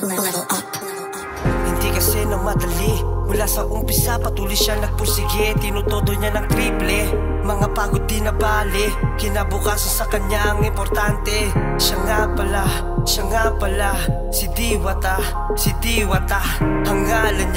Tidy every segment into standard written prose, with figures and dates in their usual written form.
Level up. Hindi kasi na madali. Mula sa umpisa patuloy siya nagpursige. Tinutodo niya ng triple. Mga pagod di na bali. Kinabukasan sa kanya ang importante. Siya nga pala si Diwata, si Diwata. Ang ngalan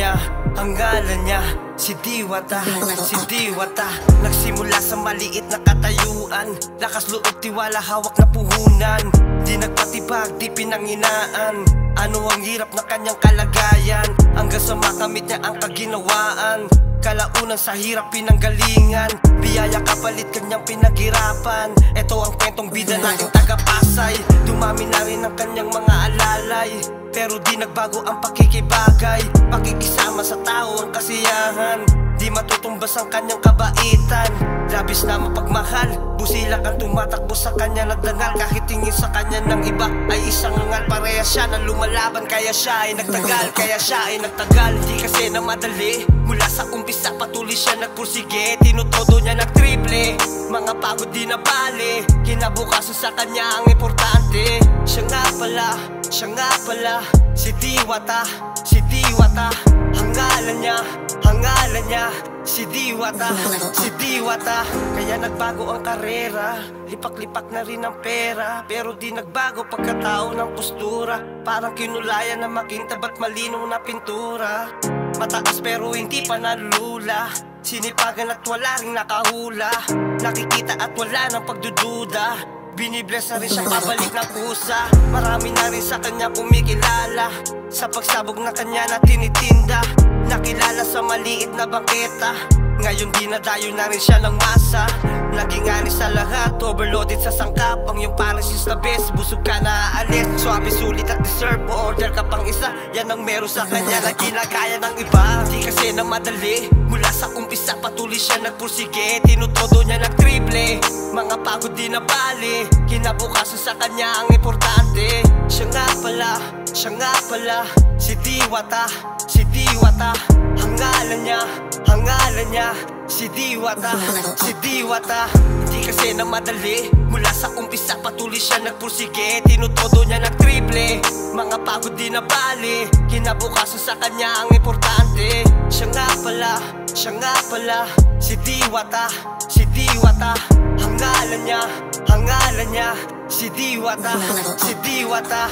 niya si Diwata, si Diwata. Nagsimula sa maliit na katayuan. Lakas loob, tiwala, hawak na puhunan. Di nagpatibag, di pinanginaan. Ano ang hirap na kanyang kalagayan, hanggang sa makamit niya ang kaginawaan. Kalaunan sa hirap pinanggalingan, biyaya kapalit kanyang pinaghirapan. Ito ang kwentong bida nating taga-Pasay. Dumami na rin ang kanyang mga alalay, pero di nagbago ang pakikibagay. Pakikisama sa tao ang kasiyahan, di matutumbas ang kanyang kabaitan. Labis na mapagmahal, busilak ang tumatakbo sa kanya nagdangal. Kahit tingin sa kanya ng iba ay isang ngal. Parehas siya na lumalaban, kaya siya ay nagtagal, kaya siya ay nagtagal. Di kasi na madali, mula sa umpisa patuloy siya nagpursige. Tinutodo niya ng triple, mga pagod di na bali. Kinabukasan sa kanya ang importante. Siya nga pala si Diwata, si Diwata. Ang ngalan niya si Diwata, si Diwata. Kaya nagbago ang karera, lipak-lipak na rin ang pera, pero di nagbago pagkatao ng postura. Parang kinulayan na makintab at malinaw na pintura. Mataas pero hindi pa nalula, sinipagan at wala rin nakahula. Nakikita at wala ng pagdududa, binibless na rin siya pabalik ng kusa. Marami na rin sa kanya kumikilala, sa pagsabog na kanya na tinitinda. Nakilala sa maliit na bangketa, ngayon dinadayo na rin siya ng masa. Naging ani sa lahat, overloaded sa sangkap. Ang yung parasis na best, busog ka na aalis. Swabe, sulit at deserve, order ka pang isa. Yan ang meron sa kanya na ginagaya ng iba. Di kasi na madali, mula sa umpisa patuloy siya nagpursige. Tinutodo niya ng triple, mga pagod di na bali. Kinabukasan sa kanya ang importante. Siya nga pala si Diwata, si Diwata. Ang ngalan niya si Diwata, si Diwata. Hindi kasi na madali, mula sa umpisa patuloy siya nagpursige. Tinutodo niya ng triple, mga pagod di na bali. Kinabukasan sa kanya ang importante. Siya nga pala si Diwata, si Diwata. Ang ngalan niya si Diwata, si Diwata.